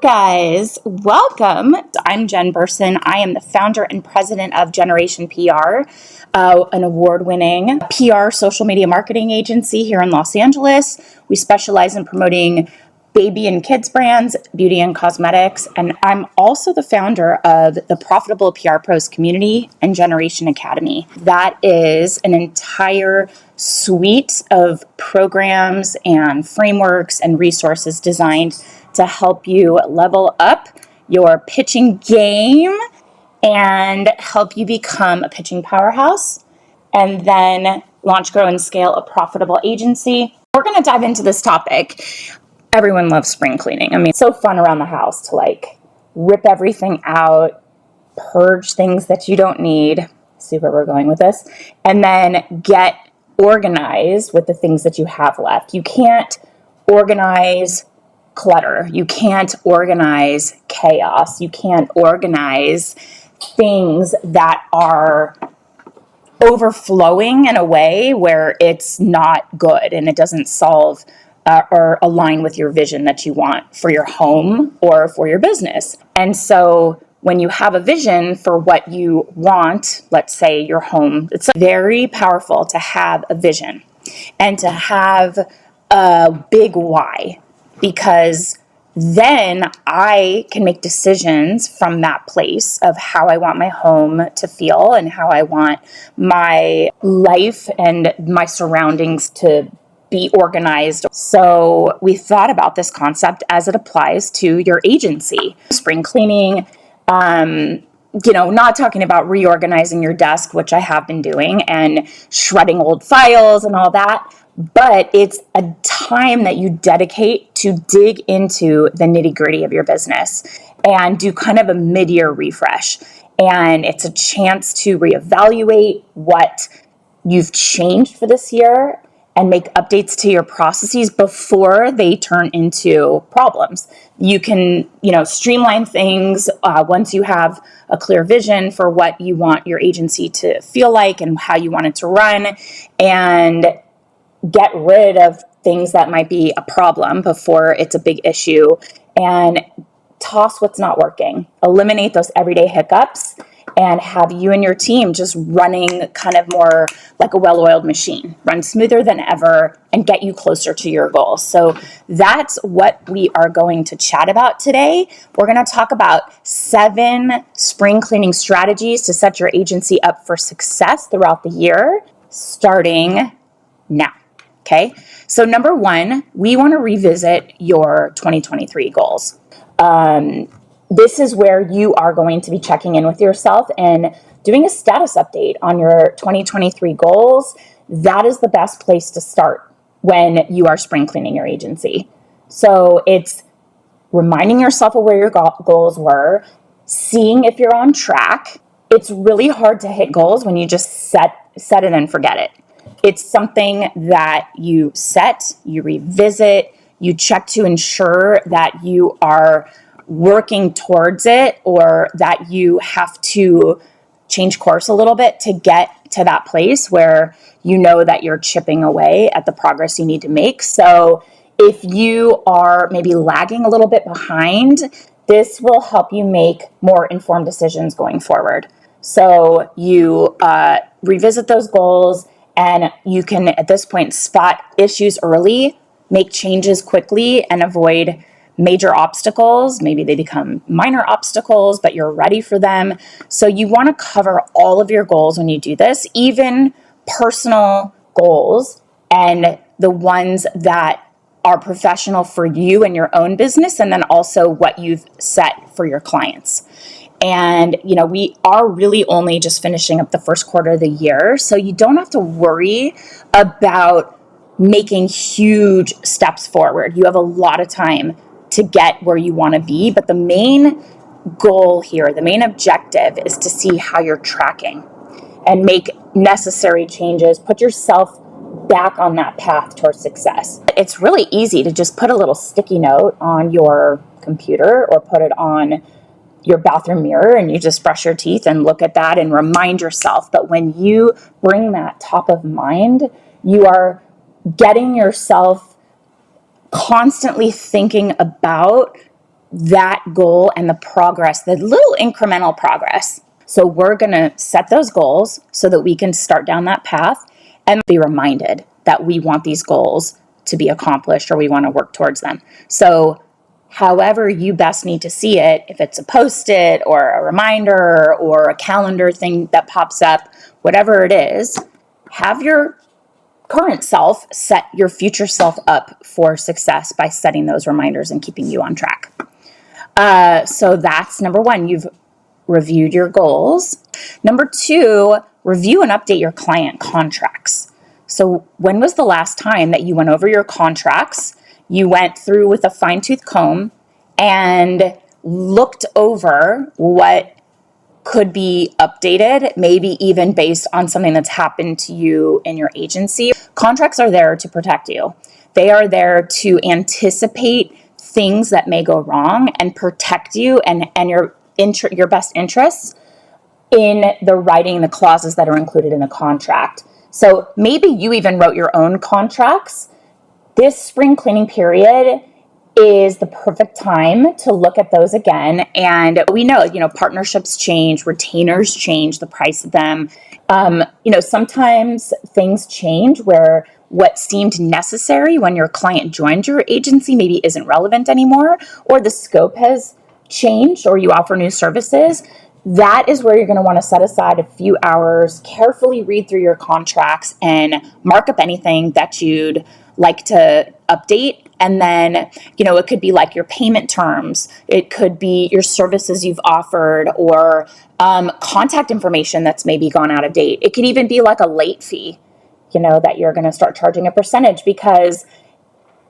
guys, welcome. I'm Jen Burson. I am the founder and president of Generation PR, an award-winning PR social media marketing agency here in Los Angeles. We specialize in promoting baby and kids brands, beauty and cosmetics, and I'm also the founder of the Profitable PR Pros community and Generation Academy. That is an entire suite of programs and frameworks and resources designed to help you level up your pitching game and help you become a pitching powerhouse and then launch, grow, and scale a profitable agency. We're going to dive into this topic. Everyone loves spring cleaning. I mean, it's so fun around the house to rip everything out, purge things that you don't need, see where we're going with this, and then get organized with the things that you have left. You can't organize clutter. You can't organize chaos. You can't organize things that are overflowing in a way where it's not good and it doesn't solve or align with your vision that you want for your home or for your business. And so when you have a vision for what you want, let's say your home, it's very powerful to have a vision and to have a big why, because then I can make decisions from that place of how I want my home to feel and how I want my life and my surroundings to be organized. So we thought about this concept as it applies to your agency. Spring cleaning, not talking about reorganizing your desk, which I have been doing, and shredding old files and all that, but it's a time that you dedicate to dig into the nitty-gritty of your business and do kind of a mid-year refresh. And it's a chance to reevaluate what you've changed for this year and make updates to your processes before they turn into problems. You can, streamline things once you have a clear vision for what you want your agency to feel like and how you want it to run, and get rid of things that might be a problem before it's a big issue, and toss what's not working. Eliminate those everyday hiccups and have you and your team just running kind of more like a well-oiled machine, run smoother than ever and get you closer to your goals. So that's what we are going to chat about today. We're going to talk about 7 spring cleaning strategies to set your agency up for success throughout the year, starting now. Okay. So number 1, we want to revisit your 2023 goals. This is where you are going to be checking in with yourself and doing a status update on your 2023 goals. That is the best place to start when you are spring cleaning your agency. So it's reminding yourself of where your goals were, seeing if you're on track. It's really hard to hit goals when you just set it and forget it. It's something that you set, you revisit, you check to ensure that you are working towards it, or that you have to change course a little bit to get to that place where you know that you're chipping away at the progress you need to make. So if you are maybe lagging a little bit behind, this will help you make more informed decisions going forward. So you revisit those goals, and you can, at this point, spot issues early, make changes quickly, and avoid major obstacles. Maybe they become minor obstacles, but you're ready for them. So you want to cover all of your goals when you do this, even personal goals and the ones that are professional for you and your own business, and then also what you've set for your clients. And, we are really only just finishing up the first quarter of the year, so you don't have to worry about making huge steps forward. You have a lot of time to get where you want to be, but the main goal here, the main objective, is to see how you're tracking and make necessary changes, put yourself back on that path towards success. It's really easy to just put a little sticky note on your computer or put it on your bathroom mirror, and you just brush your teeth and look at that and remind yourself. But when you bring that top of mind, you are getting yourself constantly thinking about that goal and the progress, the little incremental progress. So we're going to set those goals so that we can start down that path and be reminded that we want these goals to be accomplished or we want to work towards them. So however you best need to see it, if it's a post-it or a reminder or a calendar thing that pops up, whatever it is, have your current self set your future self up for success by setting those reminders and keeping you on track. So that's number one. You've reviewed your goals. Number two, review and update your client contracts. So when was the last time that you went over your contracts, you went through with a fine-tooth comb and looked over what could be updated, maybe even based on something that's happened to you in your agency? Contracts are there to protect you. They are there to anticipate things that may go wrong and protect you and your best interests in the writing, the clauses that are included in the contract. So maybe you even wrote your own contracts. This spring cleaning period is the perfect time to look at those again. And we know, partnerships change, retainers change, the price of them. Sometimes things change where what seemed necessary when your client joined your agency maybe isn't relevant anymore, or the scope has changed, or you offer new services. That is where you're going to want to set aside a few hours, carefully read through your contracts and mark up anything that you'd like to update. And then, it could be like your payment terms. It could be your services you've offered or contact information that's maybe gone out of date. It could even be like a late fee, that you're going to start charging a percentage, because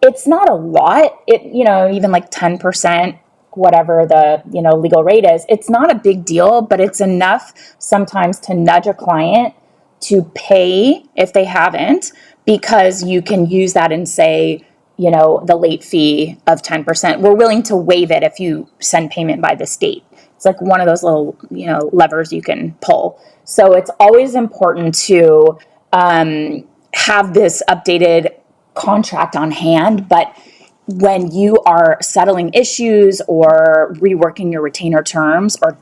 it's not a lot. Even like 10%, whatever the, legal rate is, it's not a big deal, but it's enough sometimes to nudge a client to pay if they haven't, because you can use that and say, the late fee of 10%, we're willing to waive it if you send payment by this date. It's like one of those little, levers you can pull. So it's always important to have this updated contract on hand. But when you are settling issues or reworking your retainer terms or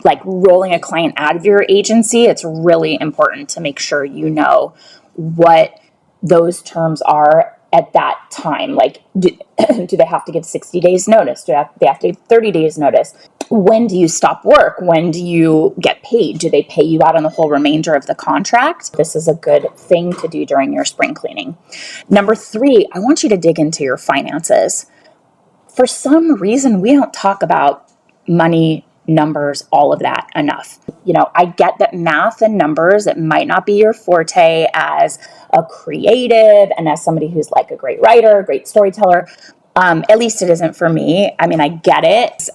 like rolling a client out of your agency, it's really important to make sure you know what those terms are at that time. Like, do they have to give 60 days notice? Do they have to give 30 days notice? When do you stop work? When do you get paid? Do they pay you out on the whole remainder of the contract? This is a good thing to do during your spring cleaning. Number three, I want you to dig into your finances. For some reason, we don't talk about money, numbers, all of that enough. I get that math and numbers, it might not be your forte as a creative and as somebody who's like a great writer, a great storyteller. At least it isn't for me. I mean, I get it.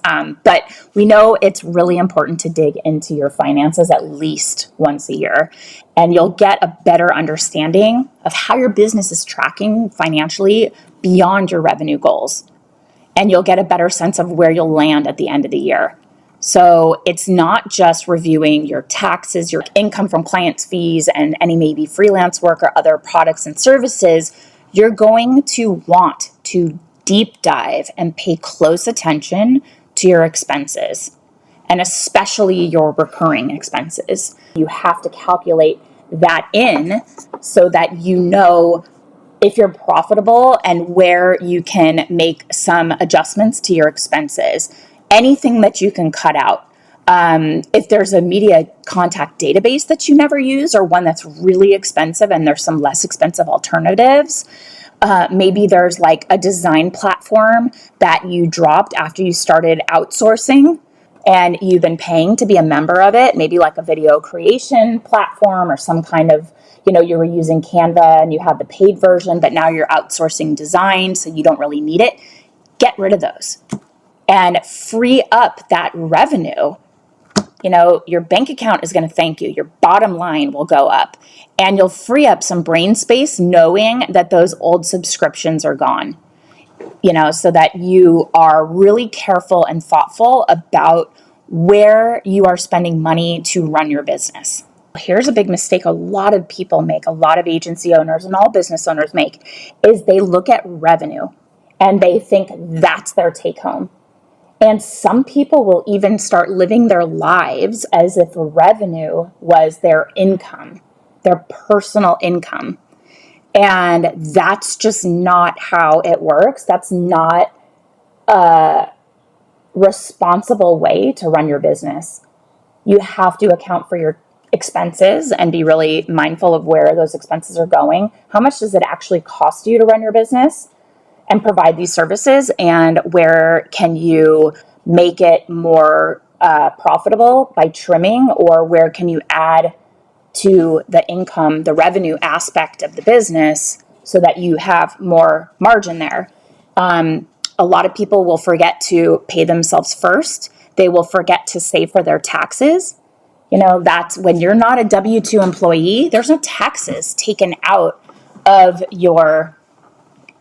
But we know it's really important to dig into your finances at least once a year. And you'll get a better understanding of how your business is tracking financially beyond your revenue goals. And you'll get a better sense of where you'll land at the end of the year. So it's not just reviewing your taxes, your income from clients' fees, and any maybe freelance work or other products and services. You're going to want to deep dive and pay close attention to your expenses, and especially your recurring expenses. You have to calculate that in so that you know if you're profitable and where you can make some adjustments to your expenses. Anything that you can cut out. If there's a media contact database that you never use, or one that's really expensive and there's some less expensive alternatives, maybe there's like a design platform that you dropped after you started outsourcing and you've been paying to be a member of it, maybe like a video creation platform or some kind of, you were using Canva and you had the paid version, but now you're outsourcing design, so you don't really need it. Get rid of those and free up that revenue. Your bank account is going to thank you. Your bottom line will go up, and you'll free up some brain space knowing that those old subscriptions are gone, so that you are really careful and thoughtful about where you are spending money to run your business. Here's a big mistake a lot of people make, a lot of agency owners and all business owners make, is they look at revenue and they think that's their take home. And some people will even start living their lives as if revenue was their income, their personal income. And that's just not how it works. That's not a responsible way to run your business. You have to account for your expenses and be really mindful of where those expenses are going. How much does it actually cost you to run your business and provide these services? And where can you make it more profitable by trimming? Or where can you add to the income, the revenue aspect of the business so that you have more margin there? A lot of people will forget to pay themselves first. They will forget to save for their taxes. That's when you're not a W-2 employee, there's no taxes taken out of your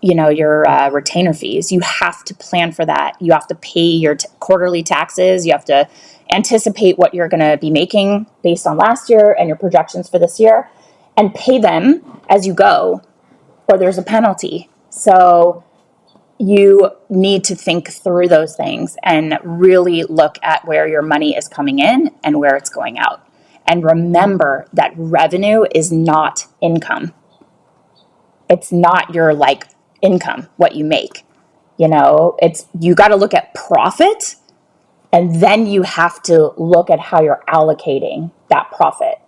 retainer fees. You have to plan for that. You have to pay your quarterly taxes. You have to anticipate what you're going to be making based on last year and your projections for this year, and pay them as you go, or there's a penalty. So you need to think through those things and really look at where your money is coming in and where it's going out. And remember that revenue is not income. It's not your income, what you make. You got to look at profit, and then you have to look at how you're allocating that profit.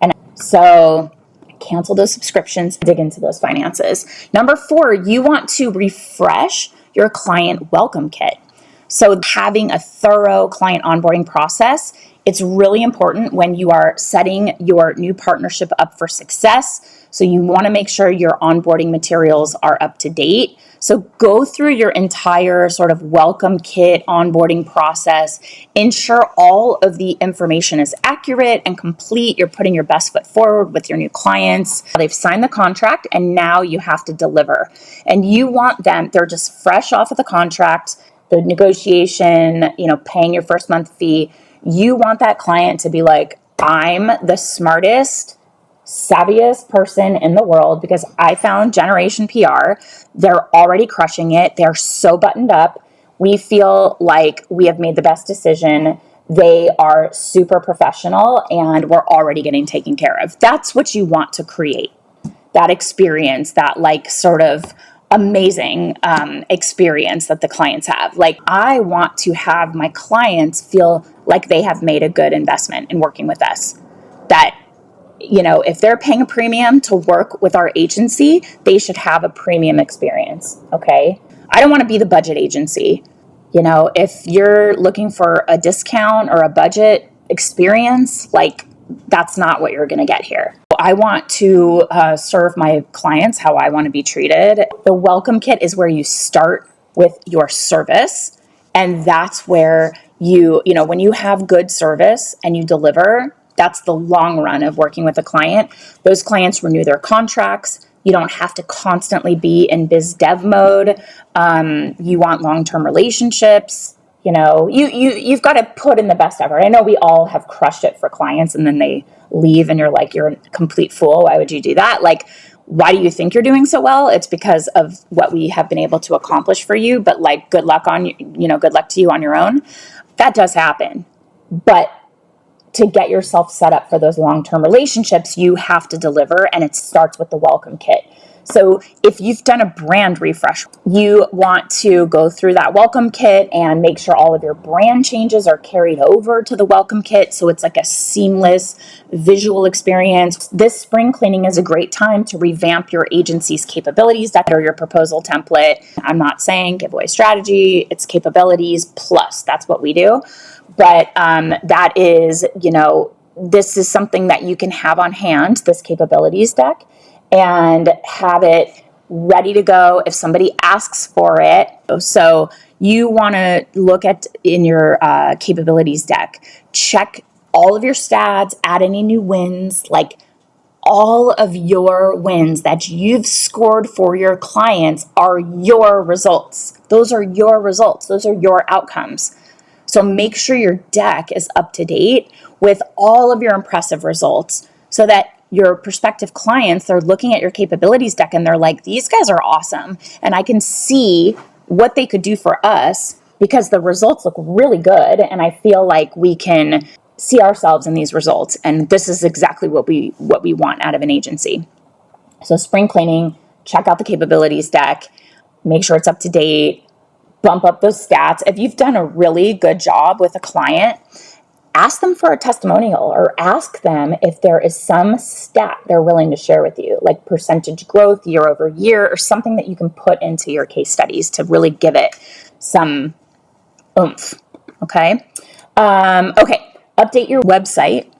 And so cancel those subscriptions, dig into those finances. Number 4, you want to refresh your client welcome kit. So having a thorough client onboarding process, it's really important when you are setting your new partnership up for success. So you want to make sure your onboarding materials are up to date. So go through your entire sort of welcome kit onboarding process. Ensure all of the information is accurate and complete. You're putting your best foot forward with your new clients. They've signed the contract and now you have to deliver. And you want them, they're just fresh off of the contract, the negotiation, paying your first month fee. You want that client to be like, I'm the smartest, savviest person in the world because I found Generation PR. They're already crushing it. They're so buttoned up. We feel like we have made the best decision. They are super professional and we're already getting taken care of. That's what you want to create. That experience, that sort of amazing experience that the clients have. I want to have my clients feel like they have made a good investment in working with us. That if they're paying a premium to work with our agency, they should have a premium experience, okay? I don't want to be the budget agency. If you're looking for a discount or a budget experience, that's not what you're going to get here. I want to serve my clients how I want to be treated. The welcome kit is where you start with your service. And that's where when you have good service and you deliver, that's the long run of working with a client. Those clients renew their contracts. You don't have to constantly be in biz dev mode. You want long-term relationships. You've got to put in the best effort. I know we all have crushed it for clients and then they leave and you're like, you're a complete fool. Why would you do that? Why do you think you're doing so well? It's because of what we have been able to accomplish for you. But good luck good luck to you on your own. That does happen. But to get yourself set up for those long-term relationships, you have to deliver, and it starts with the welcome kit. So if you've done a brand refresh, you want to go through that welcome kit and make sure all of your brand changes are carried over to the welcome kit so it's a seamless visual experience. This spring cleaning is a great time to revamp your agency's capabilities deck or your proposal template. I'm not saying giveaway strategy, it's capabilities plus. That's what we do. But that is, this is something that you can have on hand, this capabilities deck, and have it ready to go if somebody asks for it. So you want to look at in your capabilities deck, check all of your stats, add any new wins, all of your wins that you've scored for your clients are your results. Those are your results. Those are your outcomes. So make sure your deck is up to date with all of your impressive results so that your prospective clients, they're looking at your capabilities deck and they're like, these guys are awesome. And I can see what they could do for us because the results look really good, and I feel like we can see ourselves in these results, and this is exactly what we want out of an agency. So spring cleaning, check out the capabilities deck, make sure it's up to date, bump up those stats. If you've done a really good job with a client, ask them for a testimonial, or ask them if there is some stat they're willing to share with you, like percentage growth year over year, or something that you can put into your case studies to really give it some oomph. Okay. Okay. Update your website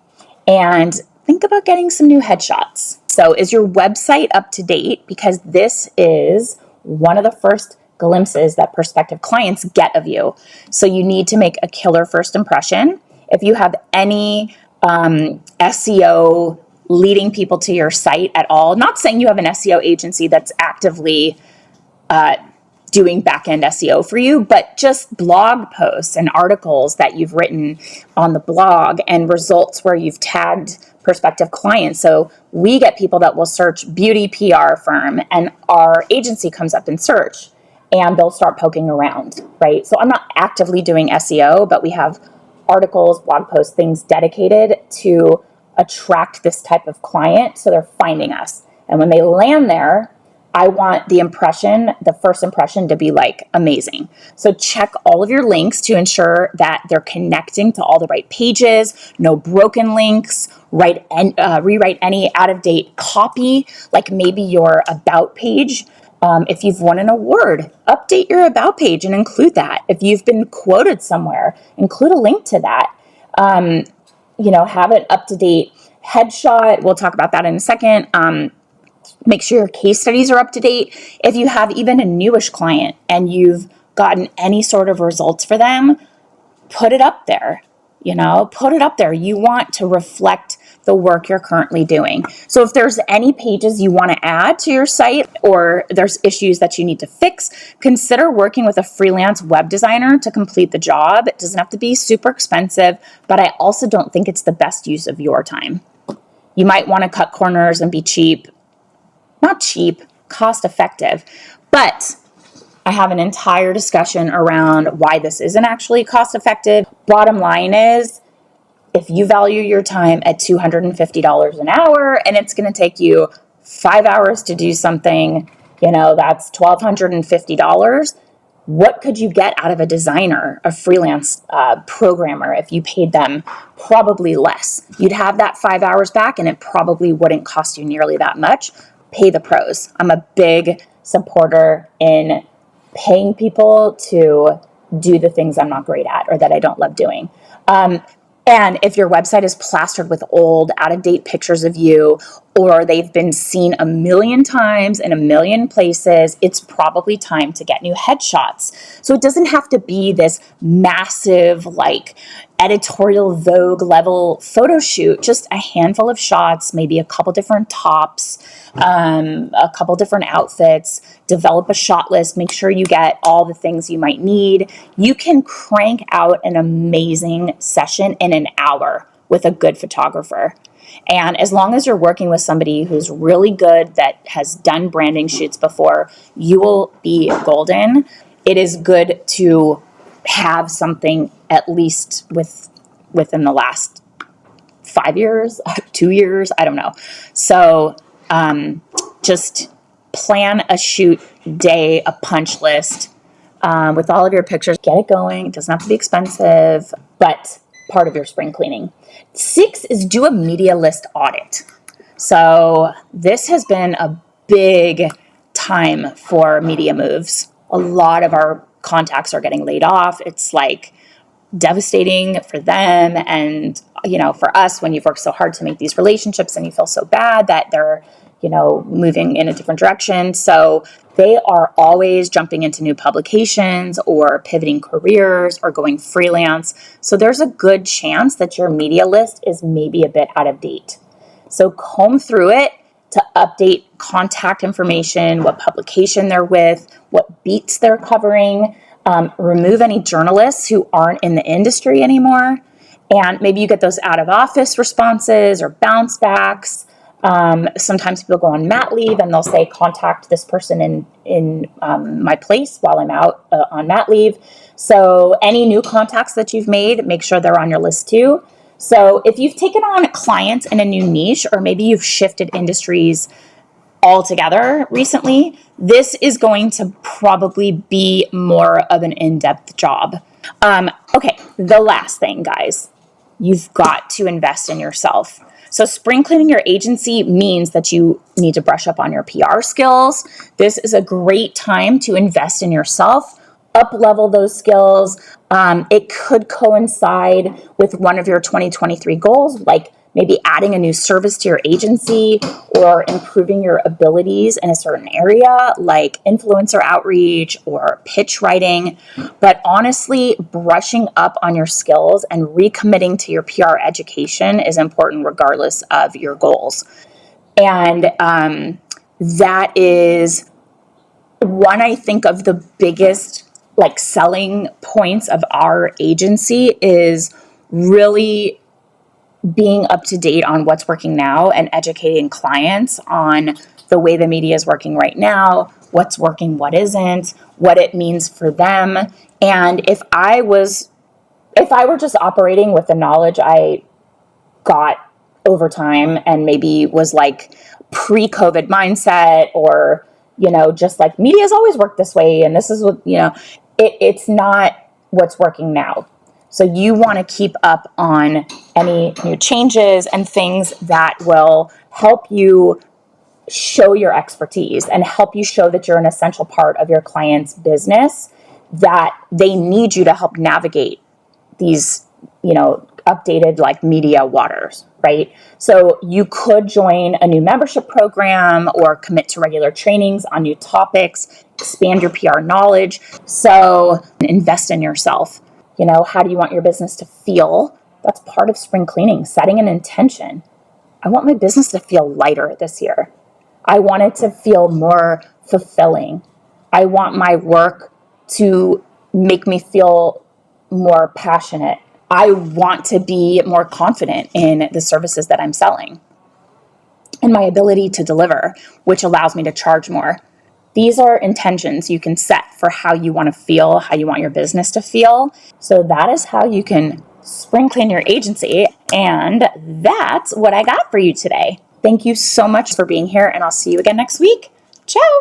and think about getting some new headshots. So is your website up to date? Because this is one of the first glimpses that prospective clients get of you. So you need to make a killer first impression. If you have any SEO leading people to your site at all, not saying you have an SEO agency that's actively doing back-end SEO for you, but just blog posts and articles that you've written on the blog and results where you've tagged prospective clients. So we get people that will search beauty PR firm, and our agency comes up in search, and they'll start poking around, right? So I'm not actively doing SEO, but we have articles, blog posts, things dedicated to attract this type of client, so they're finding us. And when they land there, I want the first impression to be like amazing. So check all of your links to ensure that they're connecting to all the right pages, no broken links, rewrite any out-of-date copy, like maybe your about page. If you've won an award, update your about page and include that. If you've been quoted somewhere, include a link to that. Have an up-to-date headshot. We'll talk about that in a second. Make sure your case studies are up to date. If you have even a newish client and you've gotten any sort of results for them, put it up there. Put it up there. You want to reflect the work you're currently doing. So if there's any pages you want to add to your site, or there's issues that you need to fix, consider working with a freelance web designer to complete the job. It doesn't have to be super expensive, but I also don't think it's the best use of your time. You might want to cut corners and be cheap. Not cheap, cost effective. But I have an entire discussion around why this isn't actually cost effective. Bottom line is, if you value your time at $250 an hour and it's going to take you 5 hours to do something, that's $1,250. What could you get out of a designer, a freelance programmer, if you paid them probably less? You'd have that 5 hours back, and it probably wouldn't cost you nearly that much. Pay the pros. I'm a big supporter in paying people to do the things I'm not great at or that I don't love doing. And if your website is plastered with old, out-of-date pictures of you, or they've been seen a million times in a million places, it's probably time to get new headshots. So it doesn't have to be this massive, editorial Vogue level photo shoot, just a handful of shots, maybe a couple different tops, a couple different outfits, develop a shot list, make sure you get all the things you might need. You can crank out an amazing session in an hour with a good photographer. And as long as you're working with somebody who's really good, that has done branding shoots before, you will be golden. It is good to have something at least within the last 5 years, 2 years, I don't know. So just plan a shoot day, a punch list with all of your pictures. Get it going. It doesn't have to be expensive, but part of your spring cleaning. 6 is do a media list audit. So this has been a big time for media moves. A lot of our contacts are getting laid off. It's devastating for them. And, for us, when you've worked so hard to make these relationships and you feel so bad that they're, moving in a different direction. So they are always jumping into new publications or pivoting careers or going freelance. So there's a good chance that your media list is maybe a bit out of date. So comb through it to update contact information, what publication they're with, what beats they're covering, remove any journalists who aren't in the industry anymore. And maybe you get those out of office responses or bounce backs. Sometimes people go on mat leave and they'll say, contact this person in my place while I'm out on mat leave. So any new contacts that you've made, make sure they're on your list too. So if you've taken on clients in a new niche, or maybe you've shifted industries altogether recently, this is going to probably be more of an in-depth job. Okay, the last thing, guys, you've got to invest in yourself. So spring cleaning your agency means that you need to brush up on your PR skills. This is a great time to invest in yourself, up level those skills. It could coincide with one of your 2023 goals, like maybe adding a new service to your agency or improving your abilities in a certain area like influencer outreach or pitch writing. But honestly, brushing up on your skills and recommitting to your PR education is important regardless of your goals. And that is one, I think, of the biggest selling points of our agency is really being up to date on what's working now and educating clients on the way the media is working right now, what's working, what isn't, what it means for them. And if I were just operating with the knowledge I got over time and maybe was like pre-COVID mindset, or, just like media's always worked this way and this is what, it's not what's working now. So you want to keep up on any new changes and things that will help you show your expertise and help you show that you're an essential part of your client's business, that they need you to help navigate these, updated media waters, right? So you could join a new membership program or commit to regular trainings on new topics, expand your PR knowledge. So invest in yourself. How do you want your business to feel? That's part of spring cleaning, setting an intention. I want my business to feel lighter this year. I want it to feel more fulfilling. I want my work to make me feel more passionate. I want to be more confident in the services that I'm selling and my ability to deliver, which allows me to charge more. These are intentions you can set for how you want to feel, how you want your business to feel. So that is how you can spring clean your agency. And that's what I got for you today. Thank you so much for being here, and I'll see you again next week. Ciao.